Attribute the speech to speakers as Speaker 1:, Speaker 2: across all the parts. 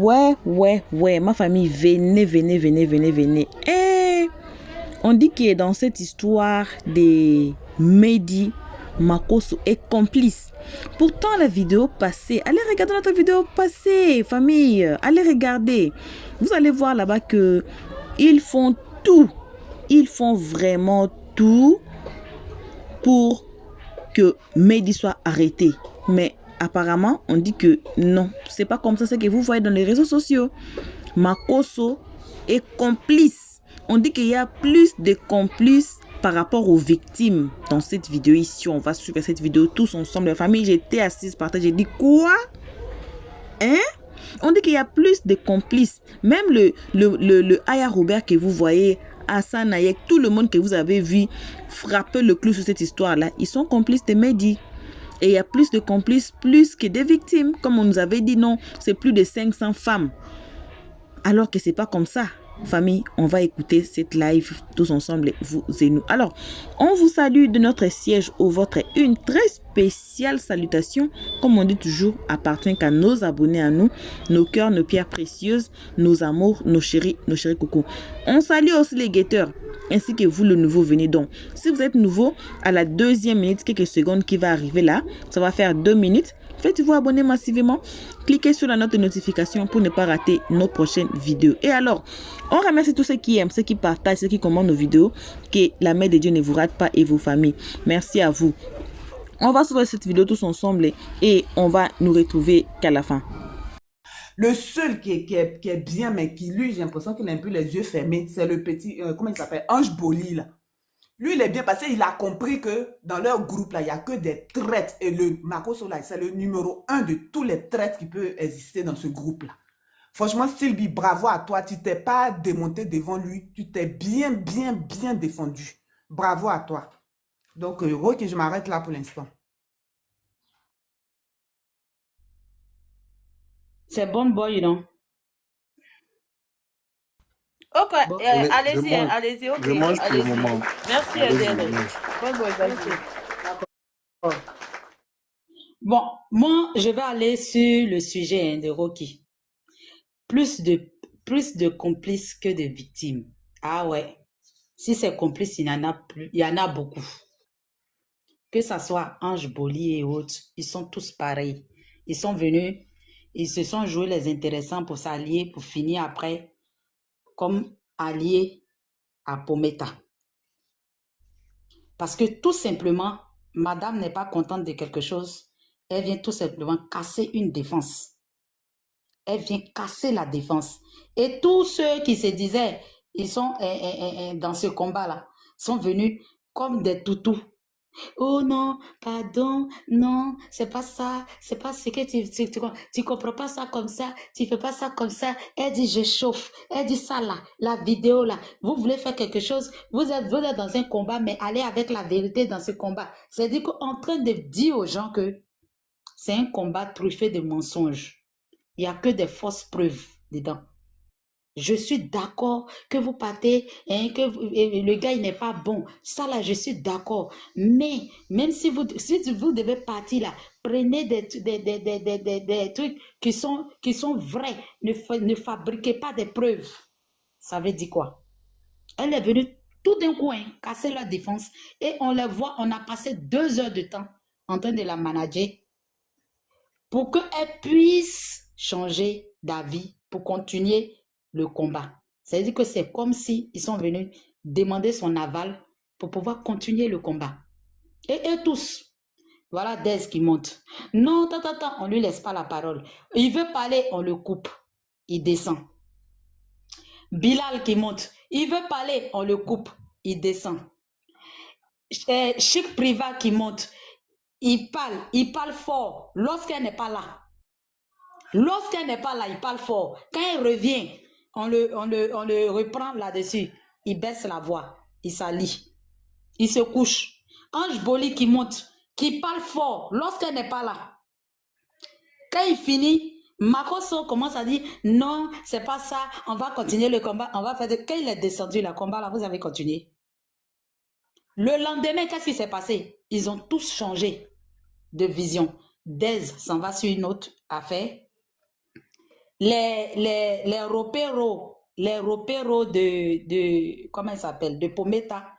Speaker 1: Ouais, ma famille, venez. On dit que dans cette histoire des Mehdi, Makosso est complice. Pourtant, la vidéo passée, allez regarder notre vidéo passée, famille, allez regarder. Vous allez voir là-bas que ils font tout. Ils font vraiment tout pour que Mehdi soit arrêté. Mais apparemment, on dit que non, c'est pas comme ça, c'est que vous voyez dans les réseaux sociaux. Makosso est complice. On dit qu'il y a plus de complices par rapport aux victimes dans cette vidéo ici. On va suivre cette vidéo tous ensemble. La famille, j'étais assise par terre, j'ai dit quoi? Hein? On dit qu'il y a plus de complices. Même le Aya Robert que vous voyez, Hassan Nayek, tout le monde que vous avez vu frapper le clou sur cette histoire-là, ils sont complices de Mehdi. Et il y a plus de complices, plus que des victimes. Comme on nous avait dit, non, c'est plus de 500 femmes. Alors que c'est pas comme ça. Famille, on va écouter cette live tous ensemble, vous et nous. Alors, on vous salue de notre siège au vôtre. Une très spéciale salutation, comme on dit toujours, appartient qu'à nos abonnés, à nous, nos cœurs, nos pierres précieuses, nos amours, nos chéris coucou. On salue aussi les guetteurs, ainsi que vous, le nouveau venez donc. Si vous êtes nouveau, à la 2e minute, quelques secondes qui va arriver là, ça va faire 2 minutes. Faites-vous abonner massivement. Cliquez sur la note de notification pour ne pas rater nos prochaines vidéos. Et alors, on remercie tous ceux qui aiment, ceux qui partagent, ceux qui commentent nos vidéos. Que la main de Dieu ne vous rate pas et vos familles. Merci à vous. On va suivre cette vidéo tous ensemble et on va nous retrouver qu'à la fin.
Speaker 2: Le seul qui est bien, mais qui lui, j'ai l'impression qu'il a un peu les yeux fermés, c'est le petit, comment il s'appelle, Ange Boli là. Lui, il est bien passé, il a compris que dans leur groupe, là, il n'y a que des traîtres. Et le Makosso, là, c'est le numéro 1 de tous les traîtres qui peuvent exister dans ce groupe-là. Franchement, Sylvie, bravo à toi. Tu t'es pas démonté devant lui. Tu t'es bien défendu. Bravo à toi. Donc, ok, je m'arrête là pour l'instant.
Speaker 3: C'est bon boy, non?
Speaker 4: Ok,
Speaker 5: Bon,
Speaker 4: allez-y, allez-y, ok.
Speaker 5: je mange pour le
Speaker 4: Allez-y.
Speaker 5: moment.
Speaker 4: Merci,
Speaker 5: Allez-y,
Speaker 4: Adèle.
Speaker 5: je mange.
Speaker 4: Bon, bon, vas-y.
Speaker 3: Bon, moi, je vais aller sur le sujet de Rocky. Plus de complices que de victimes. Ah ouais. Si c'est complice, il y en a plus, il y en a beaucoup. Que ça soit Ange Boli et autres, ils sont tous pareils. Ils sont venus, ils se sont joués les intéressants pour s'allier, pour finir après comme alliés à Pometa. Parce que tout simplement, madame n'est pas contente de quelque chose. Elle vient tout simplement casser une défense. Elle vient casser la défense. Et tous ceux qui se disaient, ils sont dans ce combat-là, sont venus comme des toutous. Oh non, pardon, non, c'est pas ça, c'est pas ce que tu comprends pas ça comme ça, tu fais pas ça comme ça. Elle dit je chauffe, elle dit ça là, la vidéo là, vous voulez faire quelque chose, vous êtes dans un combat, mais allez avec la vérité dans ce combat. C'est-à-dire qu'en train de dire aux gens que c'est un combat truffé de mensonges. Il n'y a que des fausses preuves dedans. Je suis d'accord que vous partez, hein, que le gars il n'est pas bon. Ça là, je suis d'accord. Mais même si vous devez partir là, prenez des trucs qui sont vrais. Ne fabriquez pas des preuves. Ça veut dire quoi? Elle est venue tout d'un coup casser la défense et on la voit, on a passé 2 heures de temps en train de la manager pour qu'elle puisse changer d'avis pour continuer le combat. C'est-à-dire que c'est comme si ils sont venus demander son aval pour pouvoir continuer le combat. Et eux tous, voilà Dez qui monte. Non, on ne lui laisse pas la parole. Il veut parler, on le coupe. Il descend. Bilal qui monte. Il veut parler, on le coupe. Il descend. Chic Priva qui monte. Il parle fort lorsqu'elle n'est pas là. Lorsqu'elle n'est pas là, il parle fort. Quand elle revient, on le reprend là-dessus. Il baisse la voix. Il s'allie. Il se couche. Ange Boli qui monte, qui parle fort lorsqu'elle n'est pas là. Quand il finit, Makosso commence à dire non, c'est pas ça, on va continuer le combat, on va faire. Quand il est descendu, le combat là, vous avez continué. Le lendemain, qu'est-ce qui s'est passé? Ils ont tous changé de vision. Dez s'en va sur une autre affaire. les repéros de, comment il s'appelle, de Pometa,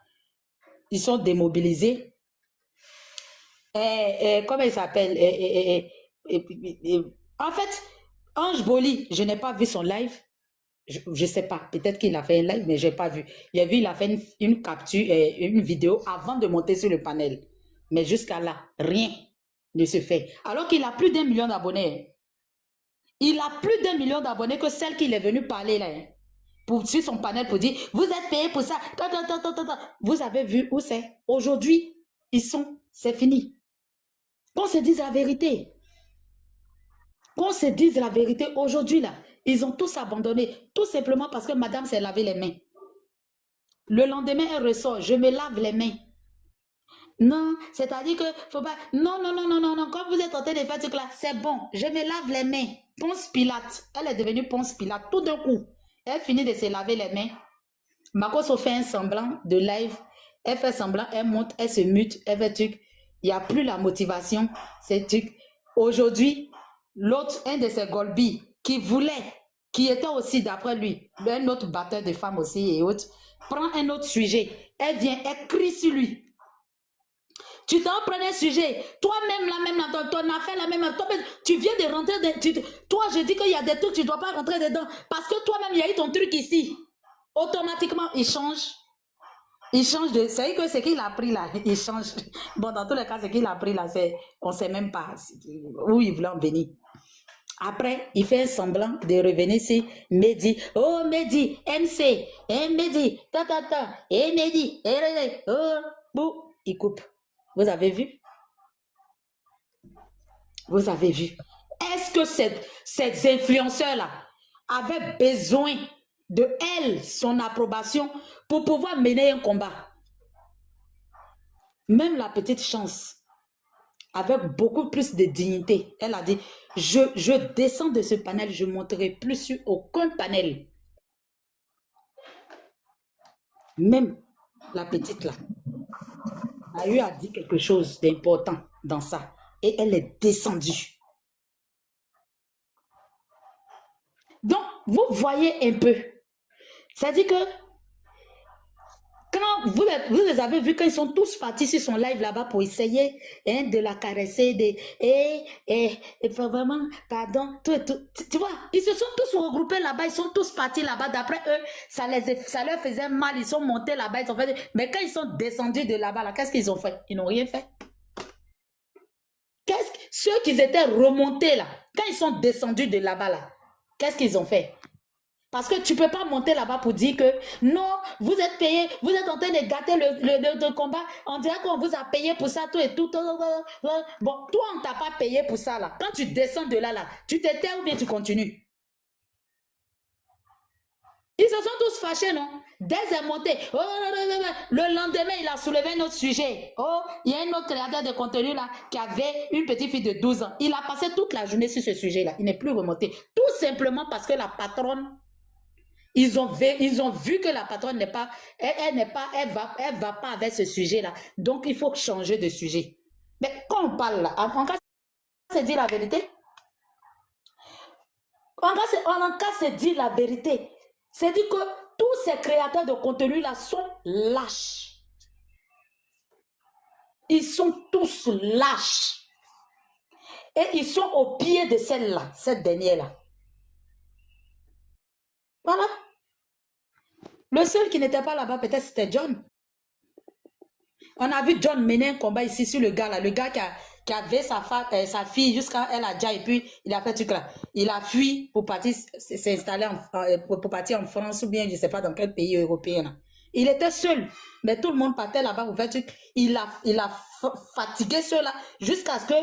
Speaker 3: ils sont démobilisés. Comment il s'appelle? En fait, Ange Boli, je n'ai pas vu son live. Je ne sais pas, peut-être qu'il a fait un live, mais je n'ai pas vu. J'ai vu, il a fait une capture, une vidéo avant de monter sur le panel. Mais jusqu'à là, rien ne se fait. Alors qu'il a plus d'1 million d'abonnés. Il a plus d'1 million d'abonnés que celle qu'il est venu parler là. Sur son panel pour dire, vous êtes payé pour ça. Vous avez vu où c'est? Aujourd'hui, c'est fini. Qu'on se dise la vérité. Qu'on se dise la vérité aujourd'hui là. Ils ont tous abandonné, tout simplement parce que madame s'est lavé les mains. Le lendemain, elle ressort, je me lave les mains. Non, c'est-à-dire que, faut pas, non, quand vous êtes en train de faire ce truc là, c'est bon, je me lave les mains. Ponce Pilate, elle est devenue Ponce Pilate, tout d'un coup. Elle finit de se laver les mains. Makoso fait un semblant de live, elle fait semblant, elle monte, elle se mute, elle fait truc. Il n'y a plus la motivation, c'est truc. Aujourd'hui, l'autre, un de ses Golbi, qui était aussi d'après lui, un autre batteur de femmes aussi et autres, prend un autre sujet, elle vient, elle crie sur lui. Tu t'en prends un sujet, toi-même la même, ton affaire la même, tu viens de rentrer, toi je dis qu'il y a des trucs, tu ne dois pas rentrer dedans, parce que toi-même il y a eu ton truc ici. Automatiquement, il change de... C'est que ce qu'il a pris là, il change. Bon, dans tous les cas, ce qu'il a pris là, on ne sait même pas où il voulait en venir. Après, il fait un semblant de revenir ici. Mehdi, oh Mehdi, MC, Mehdi, Mehdi, oh, bou, il coupe. Vous avez vu? Vous avez vu? Est-ce que ces influenceurs-là avaient besoin de elle, son approbation, pour pouvoir mener un combat? Même la petite chance, avec beaucoup plus de dignité, elle a dit, je descends de ce panel, je ne monterai plus sur aucun panel. Même la petite là a eu à dire quelque chose d'important dans ça. Et elle est descendue. Donc, vous voyez un peu. C'est-à-dire que quand vous les avez vus, quand ils sont tous partis sur son live là-bas pour essayer de la caresser, et vraiment, pardon, tout. Tu vois, ils se sont tous regroupés là-bas, ils sont tous partis là-bas. D'après eux, ça leur faisait mal, ils sont montés là-bas, ils ont fait... Mais quand ils sont descendus de là-bas, là, qu'est-ce qu'ils ont fait? Ils n'ont rien fait. Ceux qui étaient remontés là, quand ils sont descendus de là-bas, là, qu'est-ce qu'ils ont fait? Parce que tu ne peux pas monter là-bas pour dire que non, vous êtes payé, vous êtes en train de gâter le combat. On dirait qu'on vous a payé pour ça, tout et tout. Bon, toi, on ne t'a pas payé pour ça là. Quand tu descends de là, tu te tais ou bien tu continues? Ils se sont tous fâchés, non? Dès qu'ils sont montés, le lendemain, il a soulevé un autre sujet. Oh, il y a un autre créateur de contenu là qui avait une petite fille de 12 ans. Il a passé toute la journée sur ce sujet-là. Il n'est plus remonté. Tout simplement parce que la patronne, ils ont vu que la patronne n'est pas, elle va pas avec ce sujet-là. Donc, il faut changer de sujet. Mais quand on parle là, en cas, c'est dire la vérité. En cas, c'est dire la vérité. C'est dire que tous ces créateurs de contenu là sont lâches. Ils sont tous lâches. Et ils sont au pied de celle-là, cette dernière-là. Voilà. Le seul qui n'était pas là-bas, peut-être, c'était John. On a vu John mener un combat ici sur le gars là. Le gars qui avait sa fille jusqu'à elle a déjà, et puis il a fait ce truc là. Il a fui pour partir s'installer pour partir en France ou bien je ne sais pas dans quel pays européen là. Il était seul, mais tout le monde partait là-bas pour faire truc. Il a fatigué ceux-là jusqu'à ce que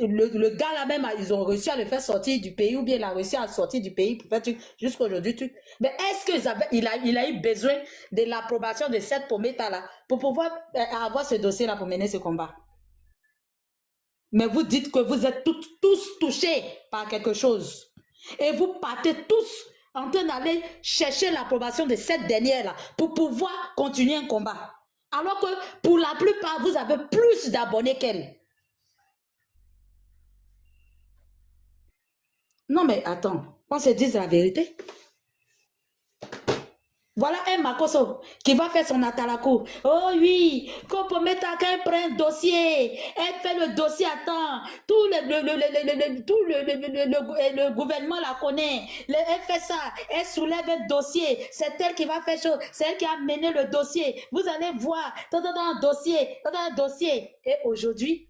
Speaker 3: le gars là même, ils ont réussi à le faire sortir du pays ou bien il a réussi à sortir du pays pour faire truc jusqu'à aujourd'hui. Mais est-ce qu'il a eu besoin de l'approbation de cette Pometa là pour pouvoir avoir ce dossier là pour mener ce combat? Mais vous dites que vous êtes tous touchés par quelque chose. Et vous partez tous en train d'aller chercher l'approbation de cette dernière-là pour pouvoir continuer un combat. Alors que pour la plupart, vous avez plus d'abonnés qu'elle. Non mais attends, On se dise la vérité. Voilà un Makoso qui va faire son atalakou. Oh oui, quand Pometa qu'elle prend un dossier, elle fait le dossier à temps. Tout le gouvernement la connaît. Elle fait ça, elle soulève un dossier. C'est elle qui va faire chose. C'est elle qui a mené le dossier. Vous allez voir, dans un dossier. Et aujourd'hui,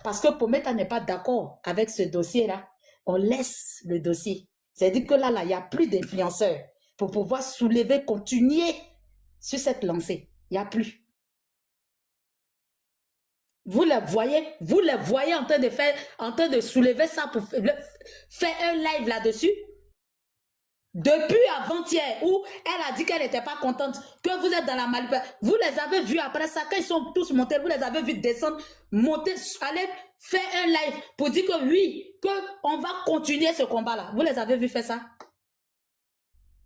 Speaker 3: parce que Pometa n'est pas d'accord avec ce dossier-là, on laisse le dossier. C'est-à-dire que là, il n'y a plus d'influenceurs pour pouvoir soulever, continuer sur cette lancée. Il n'y a plus. Vous les voyez en train de soulever ça pour faire un live là-dessus. Depuis avant-hier, où elle a dit qu'elle n'était pas contente, que vous êtes dans la manipulation. Vous les avez vus après ça, quand ils sont tous montés, vous les avez vus descendre, monter, aller faire un live pour dire que oui, qu'on va continuer ce combat-là. Vous les avez vus faire ça?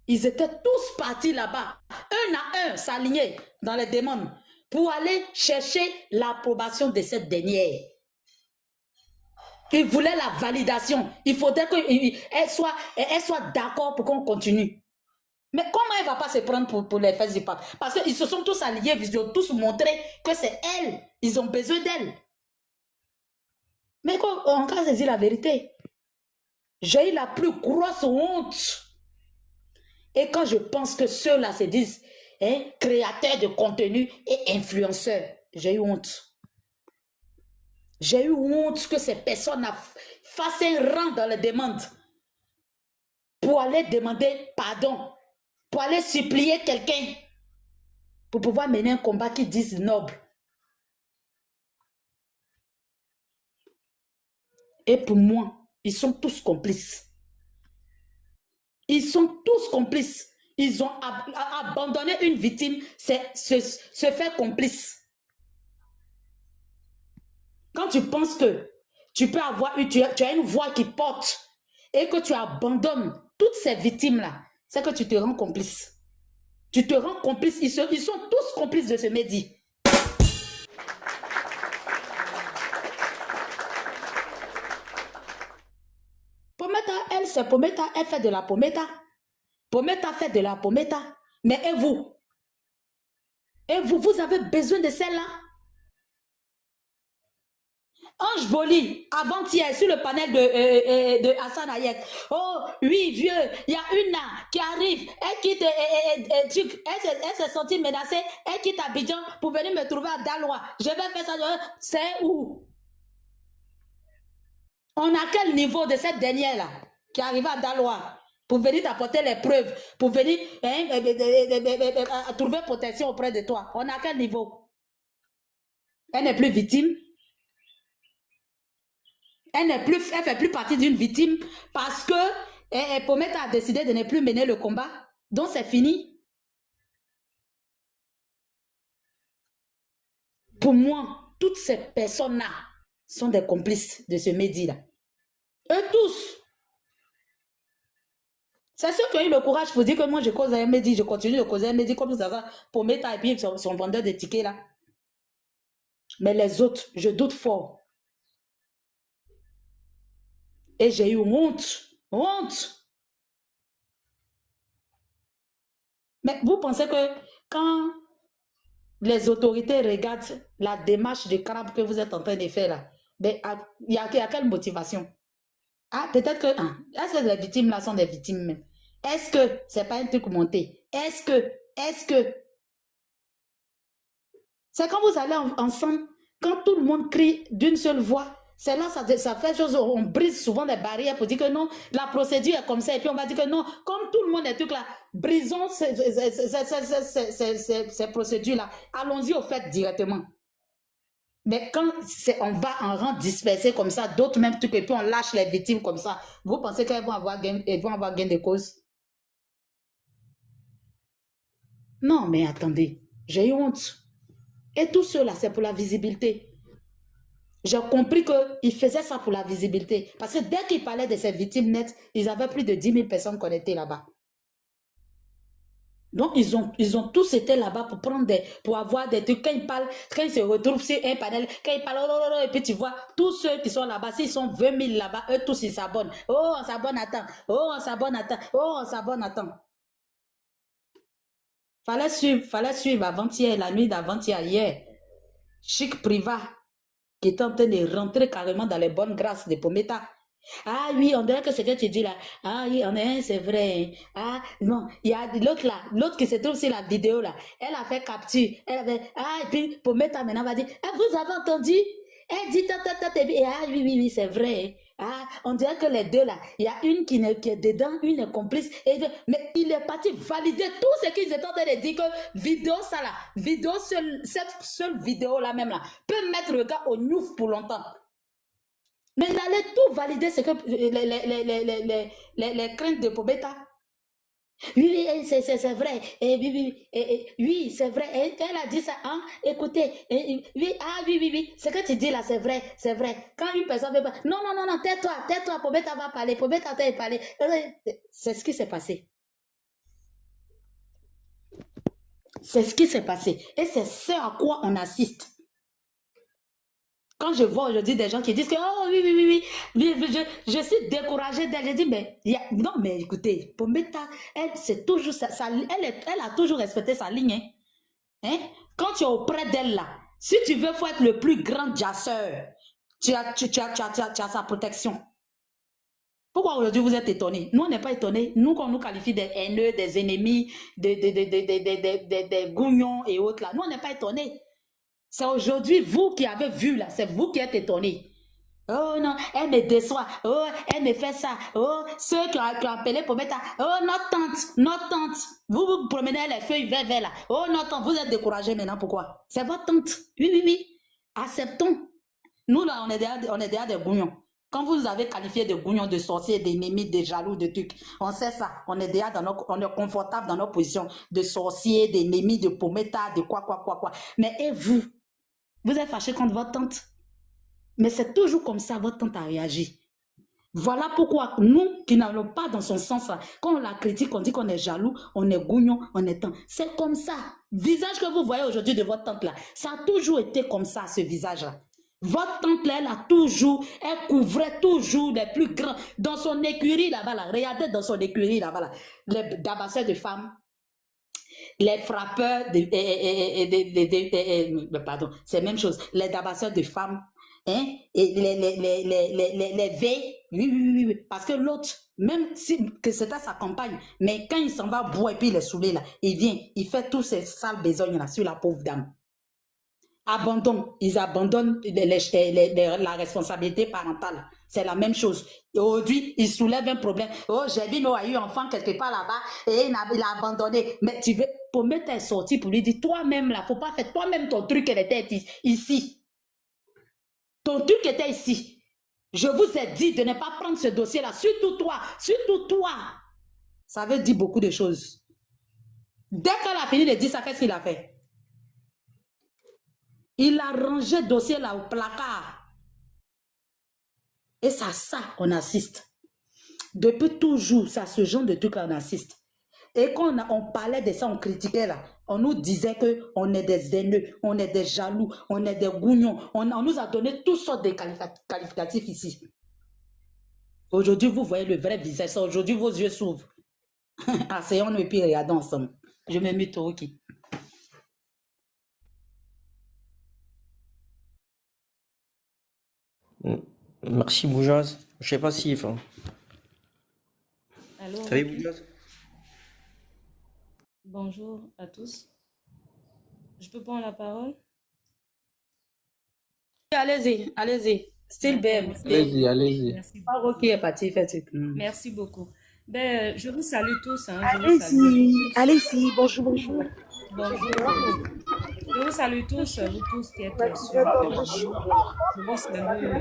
Speaker 3: Ils étaient tous partis là-bas, un à un, s'aligner dans les demandes pour aller chercher l'approbation de cette dernière. Ils voulaient la validation. Il faudrait qu'elle soit d'accord pour qu'on continue. Mais comment elle ne va pas se prendre pour les fesses du pape? Parce qu'ils se sont tous alliés, ils ont tous montré que c'est elle. Ils ont besoin d'elle. Mais quand on va se dire la vérité, j'ai eu la plus grosse honte. Et quand je pense que ceux-là se disent créateurs de contenu et influenceurs, j'ai eu honte. J'ai eu honte que ces personnes fassent un rang dans les demandes pour aller demander pardon, pour aller supplier quelqu'un, pour pouvoir mener un combat qu'ils disent noble. Et pour moi, ils sont tous complices. Ils sont tous complices. Ils ont abandonné une victime, c'est se faire complice. Quand tu penses que tu peux avoir tu as une voix qui porte et que tu abandonnes toutes ces victimes-là, c'est que tu te rends complice. Tu te rends complice. Ils sont tous complices de ce médi. Pometa, elle, c'est Pometa, elle fait de la Pometa. Pometa fait de la Pometa. Mais et vous? Et vous avez besoin de celle-là? Ange Boli, avant-hier, sur le panel de Hassan Hayek. Oh, oui, vieux, il y a une là qui arrive, elle quitte, elle s'est sentie menacée, elle quitte Abidjan pour venir me trouver à Daloa. Je vais faire ça, c'est où? On a quel niveau de cette dernière-là qui arrive à Daloa pour venir t'apporter les preuves, pour venir trouver protection auprès de toi? On a quel niveau? Elle n'est plus victime. Elle ne fait plus partie d'une victime parce que Pometa a décidé de ne plus mener le combat. Donc c'est fini. Pour moi, toutes ces personnes-là sont des complices de ce médi-là. Eux tous. C'est ceux qui ont eu le courage pour dire que moi je cause un médi, je continue de causer un médi comme ça, Pometa et puis son vendeur de tickets là. Mais les autres, je doute fort. Et j'ai eu honte. Honte. Mais vous pensez que quand les autorités regardent la démarche de crabe que vous êtes en train de faire là, il y a quelle motivation? Ah, peut-être que... est-ce que les victimes là sont des victimes même? Est-ce que c'est pas un truc monté? Est-ce que... C'est quand vous allez ensemble, quand tout le monde crie d'une seule voix, c'est là, ça fait chose, on brise souvent les barrières pour dire que non, la procédure est comme ça, et puis on va dire que non, comme tout le monde est truc là, brisons ces procédures-là, allons-y au fait directement. Mais quand on va en rang dispersé comme ça, d'autres même trucs, et puis on lâche les victimes comme ça, vous pensez qu'elles vont avoir gain de cause? Non, mais attendez, j'ai eu honte. Et tout cela, c'est pour la visibilité. J'ai compris qu'ils faisaient ça pour la visibilité. Parce que dès qu'ils parlaient de ces victimes nettes, ils avaient plus de 10 000 personnes connectées là-bas. Donc, ils ont tous été là-bas pour prendre pour avoir des trucs. Quand ils se retrouvent sur un panel, quand ils parlent, oh, oh, oh, et puis tu vois, tous ceux qui sont là-bas, s'ils sont 20 000 là-bas, eux tous, ils s'abonnent. Oh, on s'abonne, attends. Oh, on s'abonne, attends. Oh, on s'abonne, attends. Fallait suivre avant-hier, la nuit d'avant-hier, hier. Chic Priva, qui est en train de rentrer carrément dans les bonnes grâces de Pometa. Ah oui, on dirait que ce que tu dis là. Ah oui, c'est vrai. Ah non, il y a l'autre là, l'autre qui se trouve sur la vidéo là. Elle a fait capture. Elle avait, ah, et puis Pometa maintenant va dire, ah, vous avez entendu? Elle dit, ah oui, oui, oui, c'est vrai. Ah, on dirait que les deux là, il y a une qui est dedans, une est complice. Mais il est parti valider tout ce qu'ils étaient en train de dire que vidéo ça là, vidéo cette seule vidéo là même là, peut mettre le gars au nouf pour longtemps. Mais il allait tout valider ce que les craintes de Pobeta. Oui, oui, c'est vrai. Oui, c'est vrai. Elle a dit ça. Hein? Écoutez, oui, ah oui, oui, oui. Ce que tu dis là, c'est vrai, c'est vrai. Quand une personne veut pas. Non, non, non, non, tais-toi, Pobeta va parler, Pobeta va parler. C'est ce qui s'est passé. C'est ce qui s'est passé. Et c'est ce à quoi on assiste. Quand je vois aujourd'hui des gens qui disent que, oh oui, oui, oui, oui, je suis découragée d'elle. Je dis, mais, non, mais écoutez, Pometa, elle, c'est toujours ça, elle a toujours respecté sa ligne. Hein? Quand tu es auprès d'elle là, si tu veux faut être le plus grand jasseur, tu as sa protection. Pourquoi aujourd'hui vous êtes étonnés? Nous, on n'est pas étonnés. Nous, qu'on nous qualifie des haineux, des ennemis, des gougnons et autres là, nous, on n'est pas étonnés. C'est aujourd'hui vous qui avez vu là, c'est vous qui êtes étonnés. Oh non, elle me déçoit. Oh, elle me fait ça. Oh, ceux qui ont appelé pour mettre. Oh, notre tante. Vous promenez les feuilles vertes là. Oh, notre tante, vous êtes découragés maintenant. Pourquoi? C'est votre tante. Oui, oui, oui. Acceptons. Nous là, on est déjà des gougnons. Quand vous nous avez qualifié de gougnons, de sorciers, d'ennemis, de jaloux, de trucs, on sait ça. On est déjà on est confortable dans nos positions de sorciers, d'ennemis, de pometa, de quoi. Mais et vous? Vous êtes fâché contre votre tante. Mais c'est toujours comme ça, votre tante a réagi. Voilà pourquoi nous, qui n'allons pas dans son sens, quand on la critique, on dit qu'on est jaloux, on est gougnon, on est tante. C'est comme ça. Visage que vous voyez aujourd'hui de votre tante là, ça a toujours été comme ça, ce visage-là. Votre tante là, elle couvrait toujours les plus grands. Dans son écurie là-bas, là, regardez dans son écurie là-bas, là, les dabasseurs de femmes, les frappeurs, pardon, c'est la même chose, les dabasseurs de femmes, hein, et les veilles, oui, parce que l'autre, même si que c'était sa compagne, mais quand il s'en va boire et puis il est saoulé là, il vient, il fait tous ces sales besognes là sur la pauvre dame. Ils abandonnent la responsabilité parentale. C'est la même chose. Aujourd'hui, ils soulèvent un problème. Oh, j'ai vu Noah a eu un enfant quelque part là-bas et il a abandonné. Mais tu veux, pour mettre un sorti pour lui dire, toi-même là, faut pas faire toi-même ton truc, elle était ici. Ton truc était ici. Je vous ai dit de ne pas prendre ce dossier-là, surtout toi. Ça veut dire beaucoup de choses. Dès qu'elle a fini de dire ça, qu'est-ce qu'il a fait? Il a rangé le dossier là au placard. Et c'est à ça qu'on assiste. Depuis toujours, c'est à ce genre de truc qu'on assiste. Et quand on parlait de ça, on critiquait là, on nous disait qu'on est des haineux, on est des jaloux, on est des gougnons. On nous a donné toutes sortes de qualificatifs ici. Aujourd'hui, vous voyez le vrai visage. Aujourd'hui, vos yeux s'ouvrent. Asseyons-nous et puis regardons ensemble. Je me mets au ok.
Speaker 5: Merci Boujaz. Je sais pas si. Enfin,
Speaker 6: Allô,
Speaker 5: salut
Speaker 6: Rocky.
Speaker 5: Boujaz.
Speaker 6: Bonjour à tous. Je peux prendre la parole?
Speaker 3: Allez-y, allez-y. Style
Speaker 6: D'accord,
Speaker 3: BM.
Speaker 5: Allez-y, allez-y.
Speaker 6: merci.
Speaker 3: Pas Rocky est parti faire truc.
Speaker 6: Merci beaucoup. Ben, je vous salue tous, hein, je vous salue tous.
Speaker 4: Allez-y, bonjour, bonjour.
Speaker 6: Bonjour. Je vous salue tous, vous tous qui êtes sur le live. Je vous salue.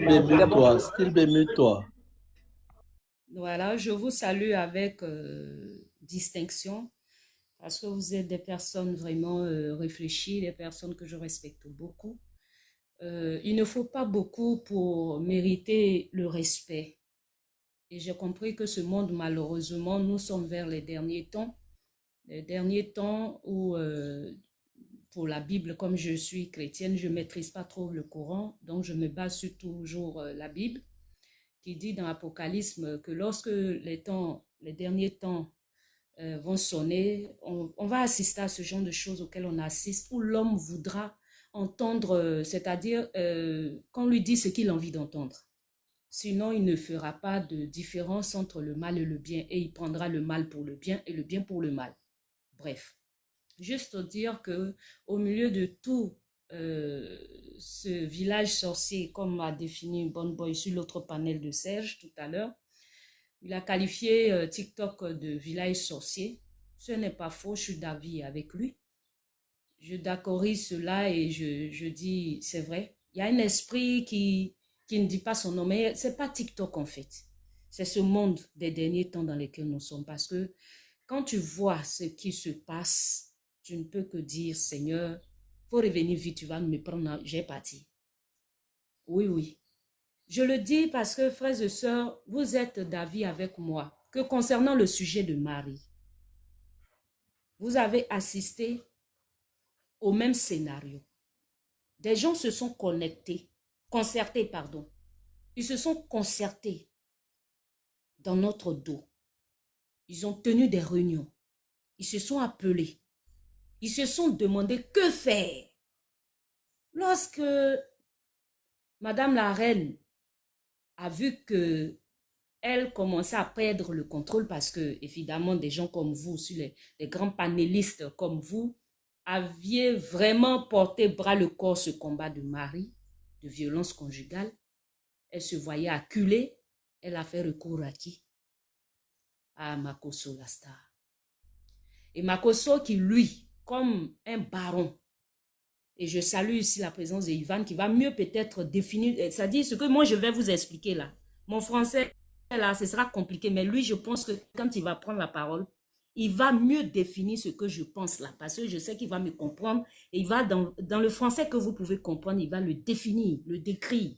Speaker 5: Bémute-toi, style bémute-toi.
Speaker 6: Voilà, je vous salue avec distinction parce que vous êtes des personnes vraiment réfléchies, des personnes que je respecte beaucoup. Il ne faut pas beaucoup pour mériter le respect. Et j'ai compris que ce monde, malheureusement, nous sommes vers les derniers temps. Les derniers temps où, pour la Bible, comme je suis chrétienne, je ne maîtrise pas trop le Coran, donc je me base sur toujours la Bible, qui dit dans l'Apocalypse que lorsque les derniers temps vont sonner, on va assister à ce genre de choses auxquelles on assiste, où l'homme voudra entendre, c'est-à-dire qu'on lui dit ce qu'il a envie d'entendre. Sinon, il ne fera pas de différence entre le mal et le bien, et il prendra le mal pour le bien et le bien pour le mal. Bref, juste dire que au milieu de tout ce village sorcier, comme a défini Bonne Boy sur l'autre panel de Serge tout à l'heure, il a qualifié TikTok de village sorcier. Ce n'est pas faux, je suis d'avis avec lui. Je d'accorise cela et je dis, c'est vrai. Il y a un esprit qui ne dit pas son nom, mais ce n'est pas TikTok en fait. C'est ce monde des derniers temps dans lesquels nous sommes. Parce que quand tu vois ce qui se passe, tu ne peux que dire, Seigneur, il faut revenir vite, tu vas me prendre, j'ai parti. Oui, oui. Je le dis parce que, frères et sœurs, vous êtes d'avis avec moi que concernant le sujet de Marie, vous avez assisté au même scénario. Des gens se sont concertés. Ils se sont concertés dans notre dos. Ils ont tenu des réunions. Ils se sont appelés. Ils se sont demandé que faire. Lorsque Madame la Reine a vu que elle commençait à perdre le contrôle parce que, évidemment, des gens comme vous, sur les grands panélistes comme vous, aviez vraiment porté bras le corps ce combat de Marie, de violence conjugale. Elle se voyait acculée. Elle a fait recours à qui? À Makosso, la star. Et Makosso qui, lui, comme un baron, et je salue ici la présence de Ivan qui va mieux peut-être définir, c'est-à-dire ce que moi je vais vous expliquer là. Mon français, là, ce sera compliqué, mais lui, je pense que quand il va prendre la parole, il va mieux définir ce que je pense là, parce que je sais qu'il va me comprendre, et il va dans le français que vous pouvez comprendre, il va le définir, le décrire.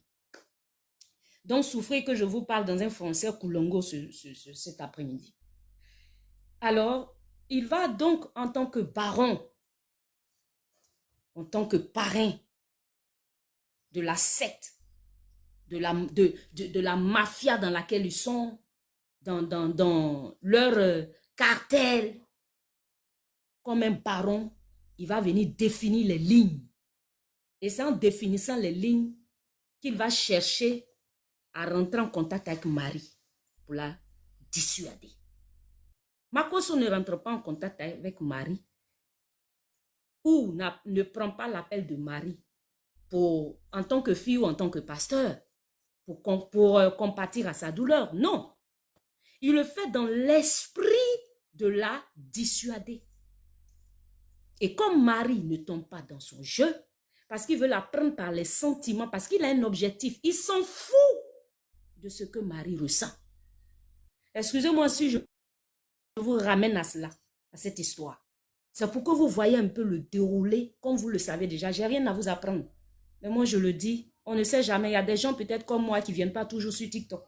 Speaker 6: Donc, souffrez que je vous parle dans un français coulongo cet après-midi. Alors, il va donc en tant que baron, en tant que parrain de la secte, de la mafia dans laquelle ils sont, dans leur cartel, comme un baron, il va venir définir les lignes. Et c'est en définissant les lignes qu'il va chercher à rentrer en contact avec Marie pour la dissuader. Makosso ne rentre pas en contact avec Marie ou ne prend pas l'appel de Marie en tant que fille ou en tant que pasteur pour compatir à sa douleur. Non. Il le fait dans l'esprit de la dissuader. Et comme Marie ne tombe pas dans son jeu, parce qu'il veut la prendre par les sentiments, parce qu'il a un objectif, il s'en fout de ce que Marie ressent. Excusez-moi si je vous ramène à cela, à cette histoire. C'est pour que vous voyez un peu le déroulé, comme vous le savez déjà. Je n'ai rien à vous apprendre. Mais moi, je le dis, on ne sait jamais. Il y a des gens peut-être comme moi qui ne viennent pas toujours sur TikTok.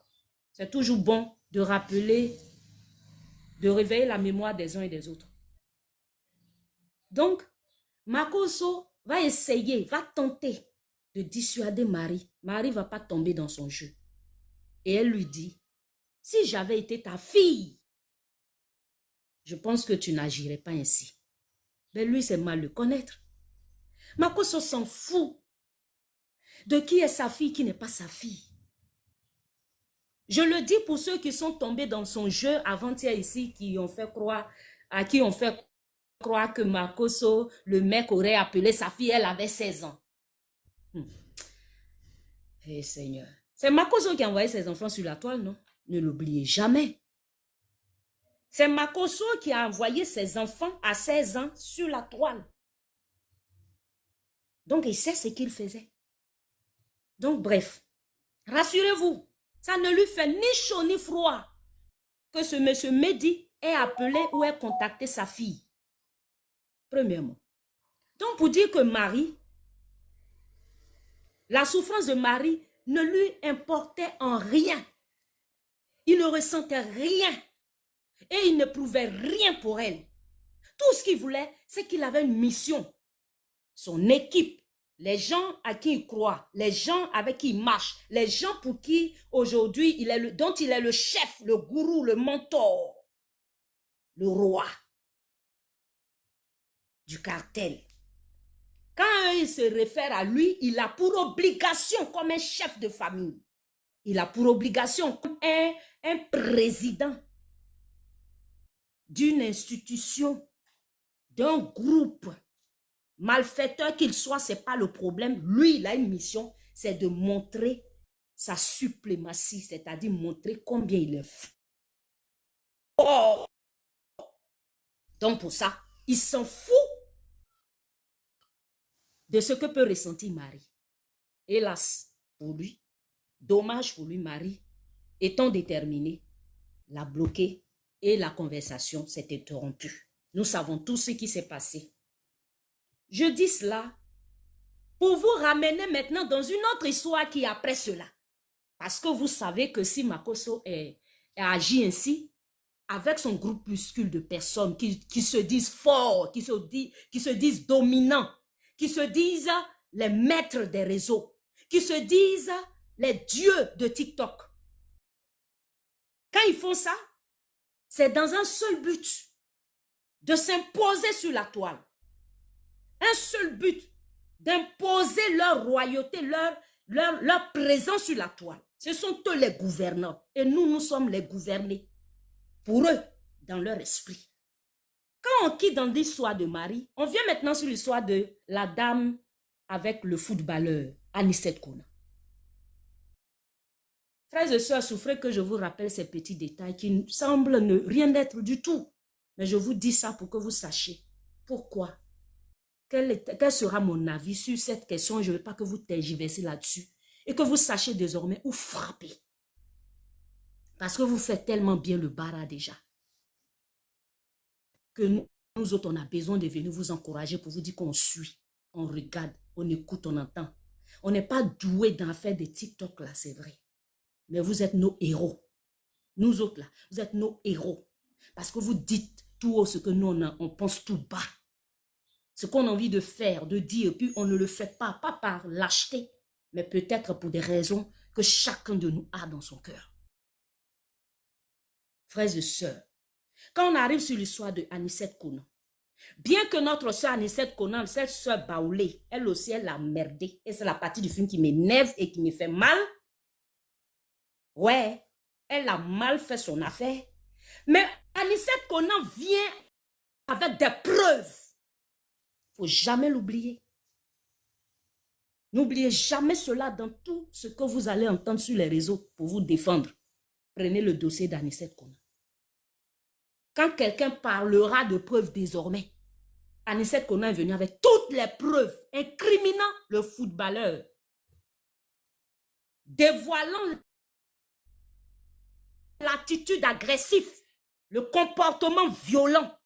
Speaker 6: C'est toujours bon de rappeler, de réveiller la mémoire des uns et des autres. Donc, Makosso va essayer, va tenter de dissuader Marie. Marie ne va pas tomber dans son jeu. Et elle lui dit, si j'avais été ta fille, je pense que tu n'agirais pas ainsi. Mais lui, c'est mal le connaître. Makosso s'en fout de qui est sa fille, qui n'est pas sa fille. Je le dis pour ceux qui sont tombés dans son jeu avant-hier ici, à qui on fait croire que Makosso, le mec aurait appelé sa fille, elle avait 16 ans. Eh Seigneur. C'est Makosso qui a envoyé ses enfants sur la toile, non? Ne l'oubliez jamais. C'est Makosso qui a envoyé ses enfants à 16 ans sur la toile. Donc, il sait ce qu'il faisait. Donc, bref, rassurez-vous, ça ne lui fait ni chaud ni froid que ce monsieur Mehdi ait appelé ou ait contacté sa fille. Premièrement. Donc, pour dire que Marie, la souffrance de Marie ne lui importait en rien. Il ne ressentait rien. Et il n'éprouvait rien pour elle. Tout ce qu'il voulait, c'est qu'il avait une mission. Son équipe, les gens à qui il croit, les gens avec qui il marche, les gens pour qui aujourd'hui, dont il est le chef, le gourou, le mentor, le roi du cartel. Quand il se réfère à lui, il a pour obligation comme un chef de famille. Il a pour obligation comme un président d'une institution, d'un groupe. Malfaiteur qu'il soit, ce n'est pas le problème. Lui, il a une mission, c'est de montrer sa suprématie, c'est-à-dire montrer combien il est fort. Donc pour ça, il s'en fout de ce que peut ressentir Marie. Hélas, pour lui, dommage pour lui, Marie, étant déterminée, l'a bloqué et la conversation s'est interrompue. Nous savons tout ce qui s'est passé. Je dis cela pour vous ramener maintenant dans une autre histoire qui est après cela. Parce que vous savez que si Makosso a agi ainsi, avec son groupuscule de personnes qui se disent forts, qui se disent dominants, qui se disent les maîtres des réseaux, qui se disent les dieux de TikTok. Quand ils font ça, c'est dans un seul but, de s'imposer sur la toile. Un seul but, d'imposer leur royauté, leur présence sur la toile. Ce sont eux les gouvernants et nous sommes les gouvernés. Pour eux, dans leur esprit. Quand on quitte dans l'histoire de Marie, on vient maintenant sur l'histoire de la dame avec le footballeur, Anicet Konan. Frères et sœurs, souffrez que je vous rappelle ces petits détails qui semblent ne rien être du tout. Mais je vous dis ça pour que vous sachiez. Pourquoi? Quel sera mon avis sur cette question? Je ne veux pas que vous tergiversiez là-dessus. Et que vous sachiez désormais où frapper. Parce que vous faites tellement bien le bara déjà. Que nous autres, on a besoin de venir vous encourager pour vous dire qu'on suit, on regarde, on écoute, on entend. On n'est pas doué d'en faire des TikTok là, c'est vrai. Mais vous êtes nos héros. Nous autres là, vous êtes nos héros. Parce que vous dites tout haut ce que nous, on pense tout bas. Ce qu'on a envie de faire, de dire, puis on ne le fait pas par lâcheté, mais peut-être pour des raisons que chacun de nous a dans son cœur. Frères et sœurs, quand on arrive sur l'histoire de Anicet Konan, bien que notre sœur Anicet Konan, cette sœur Baoulé, elle aussi, elle a merdé. Et c'est la partie du film qui m'énerve et qui me fait mal. Ouais, elle a mal fait son affaire. Mais Anicet Konan vient avec des preuves. Il ne faut jamais l'oublier. N'oubliez jamais cela dans tout ce que vous allez entendre sur les réseaux pour vous défendre. Prenez le dossier d'Anicet Konan. Quand quelqu'un parlera de preuves désormais, Anicet Konan est venu avec toutes les preuves incriminant le footballeur, dévoilant l'attitude agressive, le comportement violent,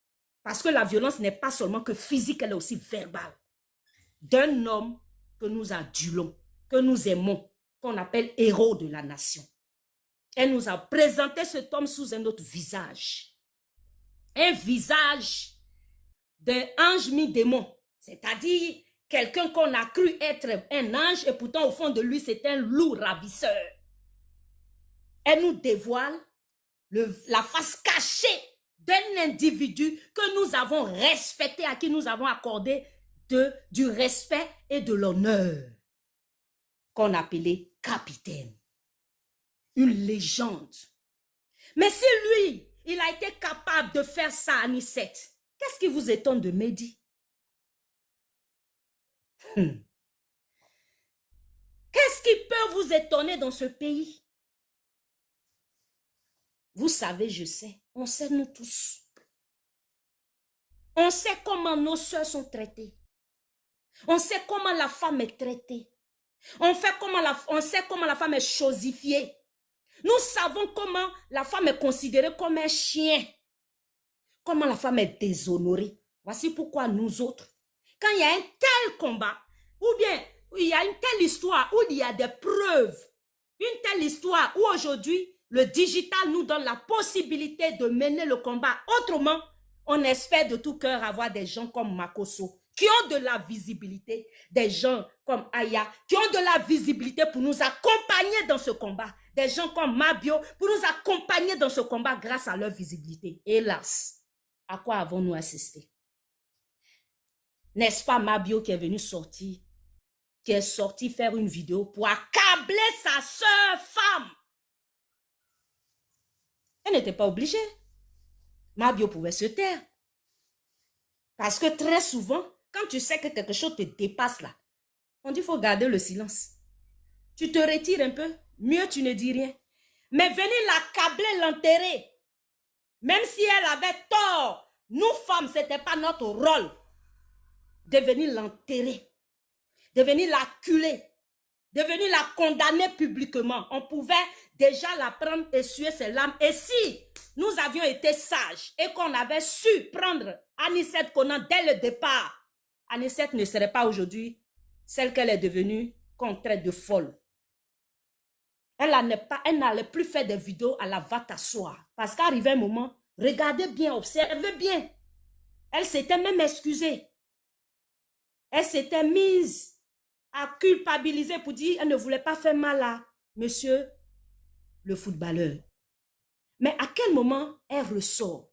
Speaker 6: parce que la violence n'est pas seulement que physique, elle est aussi verbale, d'un homme que nous adulons, que nous aimons, qu'on appelle héros de la nation. Elle nous a présenté cet homme sous un autre visage. Un visage d'un ange mi-démon. C'est-à-dire quelqu'un qu'on a cru être un ange et pourtant au fond de lui c'est un loup ravisseur. Elle nous dévoile la face cachée d'un individu que nous avons respecté, à qui nous avons accordé du respect et de l'honneur, qu'on appelait capitaine. Une légende. Mais si lui, il a été capable de faire ça à Anicet, qu'est-ce qui vous étonne de Mehdi? Qu'est-ce qui peut vous étonner dans ce pays? Vous savez, je sais, on sait nous tous. On sait comment nos soeurs sont traitées. On sait comment la femme est traitée. On sait comment la femme est chosifiée. Nous savons comment la femme est considérée comme un chien. Comment la femme est déshonorée. Voici pourquoi nous autres, quand il y a un tel combat, ou bien il y a une telle histoire où il y a des preuves, une telle histoire où aujourd'hui
Speaker 7: Le digital nous donne la possibilité de mener le combat. Autrement, on espère de tout cœur avoir des gens comme Makosso, qui ont de la visibilité, des gens comme Aya, qui ont de la visibilité pour nous accompagner dans ce combat, des gens comme Mabio, pour nous accompagner dans ce combat grâce à leur visibilité. Hélas, à quoi avons-nous assisté? N'est-ce pas Mabio qui est venu sortir, qui est sorti faire une vidéo pour accabler sa sœur femme? Elle n'était pas obligée. Mabio pouvait se taire. Parce que très souvent, quand tu sais que quelque chose te dépasse là, on dit qu'il faut garder le silence. Tu te retires un peu, mieux tu ne dis rien. Mais venir l'accabler, l'enterrer, même si elle avait tort, nous femmes, ce n'était pas notre rôle de venir l'enterrer, de venir l'acculer, de venir la condamner publiquement. On pouvait déjà la prendre, essuyer ses larmes. Et si nous avions été sages et qu'on avait su prendre Anicet Konan dès le départ, Anicet ne serait pas aujourd'hui celle qu'elle est devenue, qu'on traite de folle. Elle n'allait plus faire des vidéos à la va t'asseoir. Parce qu'arrivait un moment, regardez bien, observez bien. Elle s'était même excusée. Elle s'était mise à culpabiliser pour dire qu'elle ne voulait pas faire mal à monsieur le footballeur. Mais à quel moment elle ressort?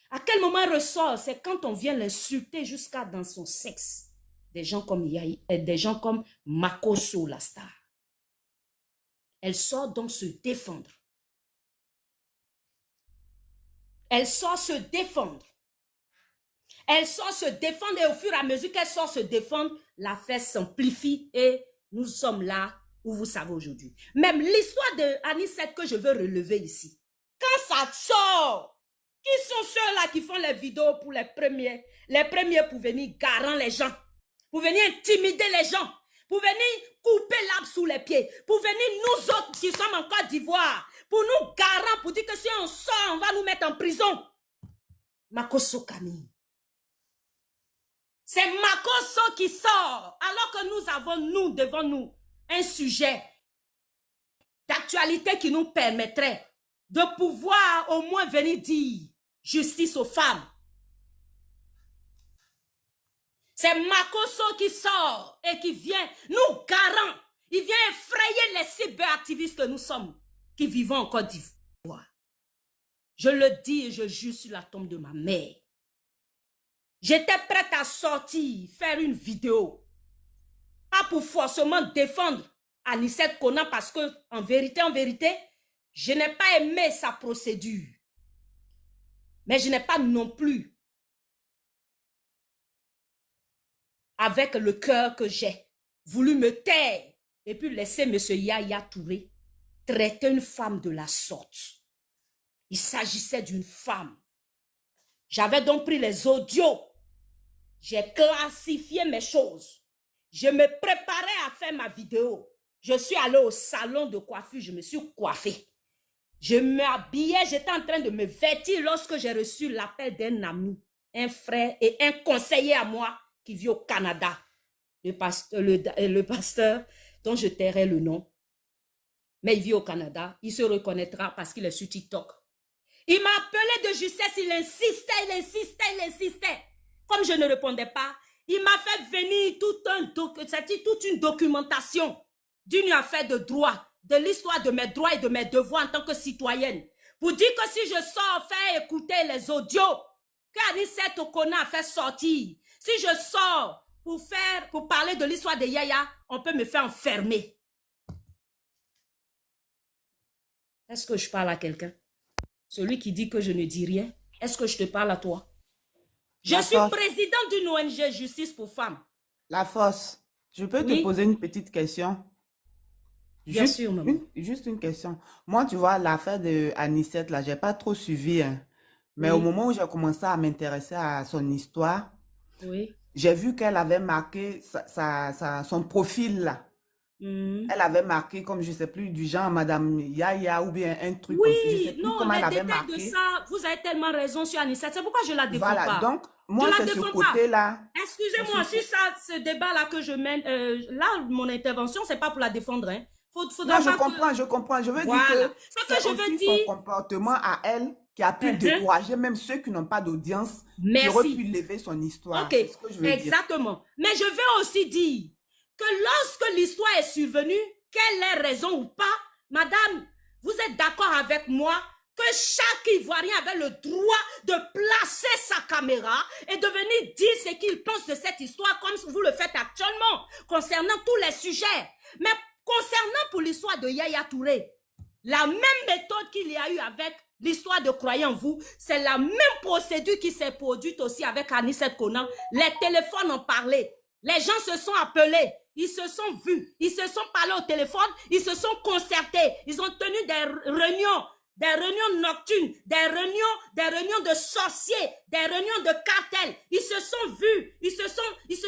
Speaker 7: À quel moment elle ressort? C'est quand on vient l'insulter jusqu'à dans son sexe. Des gens comme Yahi, des gens comme Makosso, la star. Elle sort donc se défendre. Elle sort se défendre. Elle sort se défendre et au fur et à mesure qu'elle sort se défendre, l'affaire s'amplifie et nous sommes là où vous savez aujourd'hui. Même l'histoire de Anicet que je veux relever ici. Quand ça sort, qui sont ceux-là qui font les vidéos pour les premiers pour venir garant les gens, pour venir intimider les gens, pour venir couper l'arbre sous les pieds, pour venir nous autres qui sommes en Côte d'Ivoire, pour nous garant, pour dire que si on sort, on va nous mettre en prison. Makosso Camille. C'est Makosso qui sort, alors que nous avons, devant nous, un sujet d'actualité qui nous permettrait de pouvoir au moins venir dire justice aux femmes. C'est Makosso qui sort et qui vient nous garant. Il vient effrayer les cyberactivistes que nous sommes, qui vivons en Côte d'Ivoire. Je le dis et je jure sur la tombe de ma mère. J'étais prête à sortir, faire une vidéo. Pas pour forcément défendre Anicet Konan parce que, en vérité, je n'ai pas aimé sa procédure. Mais je n'ai pas non plus, avec le cœur que j'ai, voulu me taire et puis laisser M. Yaya Touré traiter une femme de la sorte. Il s'agissait d'une femme. J'avais donc pris les audios. J'ai classifié mes choses. Je me préparais à faire ma vidéo. Je suis allée au salon de coiffure, je me suis coiffée. Je m'habillais, j'étais en train de me vêtir lorsque j'ai reçu l'appel d'un ami, un frère et un conseiller à moi qui vit au Canada. Le pasteur dont je tairai le nom. Mais il vit au Canada, il se reconnaîtra parce qu'il est sur TikTok. Il m'a appelé de justesse, il insistait. Comme je ne répondais pas, il m'a fait venir toute une documentation d'une affaire de droit, de l'histoire de mes droits et de mes devoirs en tant que citoyenne. Pour dire que si je sors faire écouter les audios que Anicet Konan a fait sortir, si je sors pour parler de l'histoire de Yaya, on peut me faire enfermer. Est-ce que je parle à quelqu'un? Celui qui dit que je ne dis rien, est-ce que je te parle à toi? Je suis président d'une ONG Justice pour Femmes.
Speaker 2: La Force, je peux te poser une petite question?
Speaker 7: Bien sûr, maman.
Speaker 2: Juste une question. Moi, tu vois, l'affaire de Anicet, là, j'ai pas trop suivi. Hein. Mais au moment où j'ai commencé à m'intéresser à son histoire, j'ai vu qu'elle avait marqué son profil, là. Elle avait marqué, comme je sais plus, du genre Madame Yaya ou bien un truc comme ça. Je sais plus comment elle avait marqué.
Speaker 7: De ça, vous avez tellement raison sur Anicet. C'est pourquoi je la défends pas.
Speaker 2: Voilà, donc, moi, c'est ce côté-là.
Speaker 7: Excusez-moi, si ça, ce débat-là que je mène, là, mon intervention, c'est pas pour la défendre. Hein. Faudra
Speaker 2: Non, je
Speaker 7: pas que-
Speaker 2: comprends, je comprends. Je veux
Speaker 7: Voilà.
Speaker 2: dire que
Speaker 7: Ce que je veux
Speaker 2: aussi
Speaker 7: dire-
Speaker 2: son comportement à elle qui a pu décourager même ceux qui n'ont pas d'audience, qui auraient pu lever son histoire.
Speaker 7: Ok,
Speaker 2: C'est ce que je veux dire.
Speaker 7: exactement. Mais je veux aussi dire que lorsque l'histoire est survenue, qu'elle ait raison ou pas, madame, vous êtes d'accord avec moi que chaque Ivoirien avait le droit de placer sa caméra et de venir dire ce qu'il pense de cette histoire comme vous le faites actuellement, concernant tous les sujets. Mais concernant pour l'histoire de Yaya Touré, la même méthode qu'il y a eu avec l'histoire de Croyez en vous, c'est la même procédure qui s'est produite aussi avec Anissette Konan. Les téléphones ont parlé. Les gens se sont appelés, ils se sont vus, ils se sont parlé au téléphone, ils se sont concertés, ils ont tenu des réunions nocturnes, des réunions de sorciers, des réunions de cartels. Ils se sont vus, ils se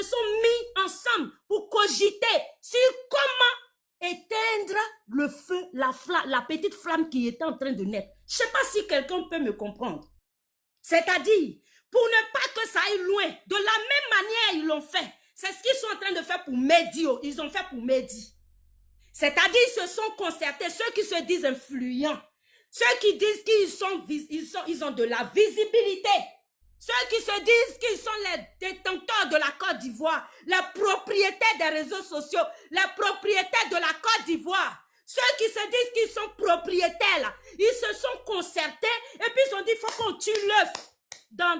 Speaker 7: sont mis ensemble pour cogiter sur comment éteindre le feu, la petite flamme qui était en train de naître. Je ne sais pas si quelqu'un peut me comprendre. C'est-à-dire, pour ne pas que ça aille loin, de la même manière ils l'ont fait. C'est ce qu'ils sont en train de faire pour Mehdi. Ils ont fait pour Mehdi. C'est-à-dire, ils se sont concertés, ceux qui se disent influents, ceux qui disent qu'ils ont de la visibilité, ceux qui se disent qu'ils sont les détenteurs de la Côte d'Ivoire, les propriétaires des réseaux sociaux, les propriétaires de la Côte d'Ivoire, ceux qui se disent qu'ils sont propriétaires, là, ils se sont concertés et puis ils ont dit il faut qu'on tue l'œuf dans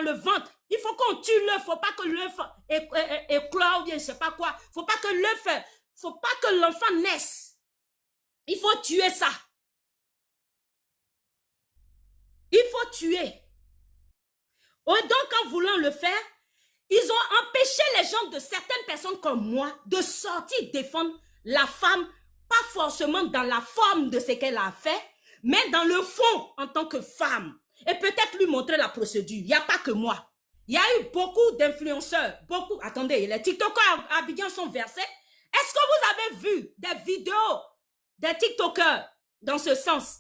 Speaker 7: le ventre. Il faut qu'on tue l'œuf, faut pas que l'œuf éclore ou bien je sais pas quoi. Faut pas que l'enfant naisse. Il faut tuer ça. Il faut tuer. Donc, en voulant le faire, ils ont empêché les gens de certaines personnes comme moi de sortir défendre la femme, pas forcément dans la forme de ce qu'elle a fait, mais dans le fond en tant que femme. Et peut-être lui montrer la procédure. Il n'y a pas que moi. Il y a eu beaucoup d'influenceurs, beaucoup. Attendez, les TikTokers à Abidjan sont versés. Est-ce que vous avez vu des vidéos des TikTokers dans ce sens?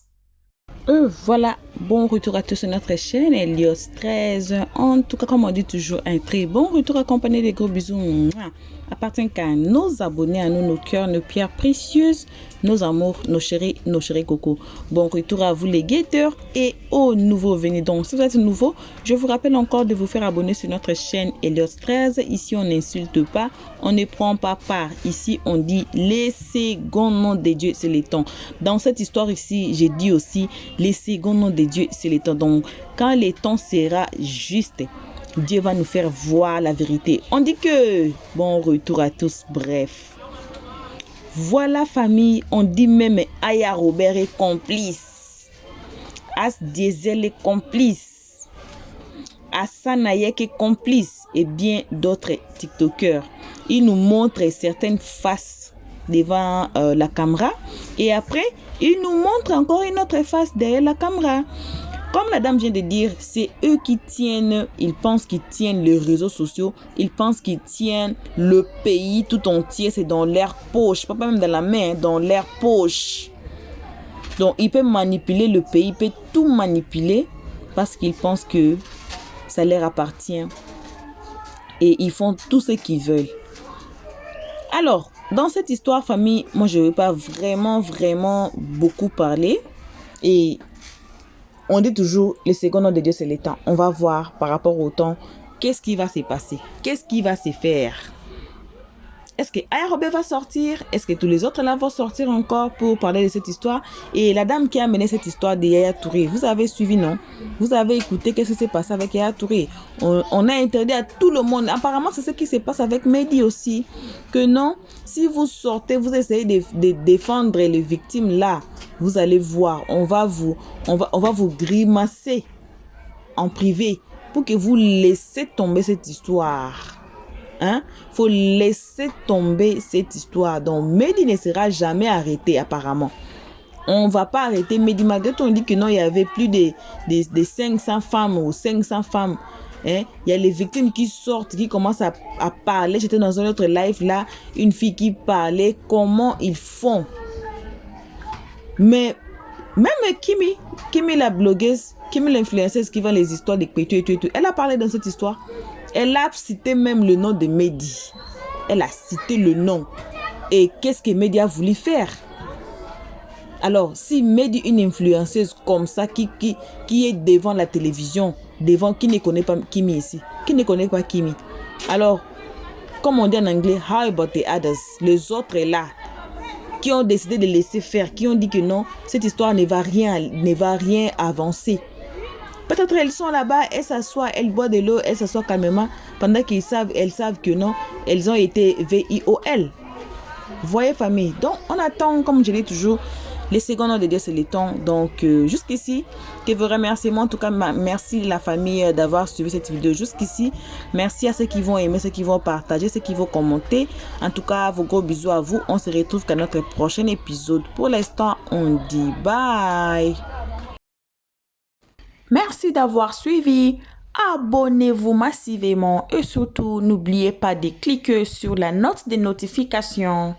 Speaker 1: Voilà, bon retour à tous sur notre chaîne Helios 13. En tout cas, comme on dit toujours, un très bon retour accompagné des gros bisous. Mouah. Appartient qu'à nos abonnés, à nous, nos cœurs, nos pierres précieuses, nos amours, nos chéris cocos. Bon retour à vous les guetteurs et aux nouveaux venus. Donc, si vous êtes nouveau, je vous rappelle encore de vous faire abonner sur notre chaîne Helios 13. Ici, on n'insulte pas, on ne prend pas part. Ici, on dit les seconds noms de Dieu, c'est les temps. Dans cette histoire ici, j'ai dit aussi les seconds noms de Dieu, c'est les temps. Donc, quand les temps sera juste, Dieu va nous faire voir la vérité. On dit que bon retour à tous. Bref, voilà famille. On dit même Aya Robert est complice, As Diesel est complice, Hassan Ayek est complice et bien d'autres TikTokers. Ils nous montrent certaines faces devant la caméra et après ils nous montrent encore une autre face derrière la caméra. Comme la dame vient de dire, c'est eux qui tiennent, ils pensent qu'ils tiennent les réseaux sociaux, ils pensent qu'ils tiennent le pays tout entier, c'est dans leur poche, pas même dans la main, dans leur poche. Donc, ils peuvent manipuler le pays, ils peuvent tout manipuler parce qu'ils pensent que ça leur appartient. Et ils font tout ce qu'ils veulent. Alors, dans cette histoire, famille, moi, je ne vais pas vraiment beaucoup parler. Et on dit toujours, les seconds noms de Dieu, c'est les temps. On va voir par rapport au temps, qu'est-ce qui va se passer? Qu'est-ce qui va se faire? Est-ce que Aya Robert va sortir? Est-ce que tous les autres là vont sortir encore pour parler de cette histoire? Et la dame qui a mené cette histoire de Yaya Touré, vous avez suivi, non? Vous avez écouté qu'est-ce qui s'est passé avec Yaya Touré? On a interdit à tout le monde. Apparemment, c'est ce qui se passe avec Mehdi aussi. Que non, si vous sortez, vous essayez de défendre les victimes là, vous allez voir, on va vous grimacer en privé pour que vous laissez tomber cette histoire. Hein? Faut laisser tomber cette histoire. Donc, Mehdi ne sera jamais arrêté apparemment. On va pas arrêter Mehdi. Malgré tout, on dit que non, il y avait plus de 500 femmes ou 500 femmes. Hein? Il y a les victimes qui sortent, qui commencent à parler. J'étais dans un autre live là, une fille qui parlait comment ils font. Mais même Kimi la blogueuse, Kimi l'influenceuse qui vend les histoires de Kwetu et tout, elle a parlé dans cette histoire. Elle a cité même le nom de Mehdi. Elle a cité le nom. et qu'est-ce que Mehdi a voulu faire. Alors, si Mehdi, une influenceuse comme ça, qui est devant la télévision, qui ne connaît pas Kimi ici, qui ne connaît pas Kimi, alors, comme on dit en anglais, how about the others, les autres là, qui ont décidé de laisser faire, qui ont dit que non, cette histoire ne va rien avancer. Peut-être elles sont là-bas, elles s'assoient, elles boivent de l'eau, elles s'assoient calmement, pendant elles savent que non, elles ont été VIOL. Voyez famille, donc on attend, comme je dis toujours, les secondes de Dieu c'est le temps. Donc jusqu'ici, je vous remercie. Moi en tout cas, merci la famille d'avoir suivi cette vidéo jusqu'ici. Merci à ceux qui vont aimer, ceux qui vont partager, ceux qui vont commenter. En tout cas, vos gros bisous à vous. On se retrouve dans notre prochain épisode. Pour l'instant, on dit bye. Merci d'avoir suivi. Abonnez-vous massivement et surtout, n'oubliez pas de cliquer sur la note de notification.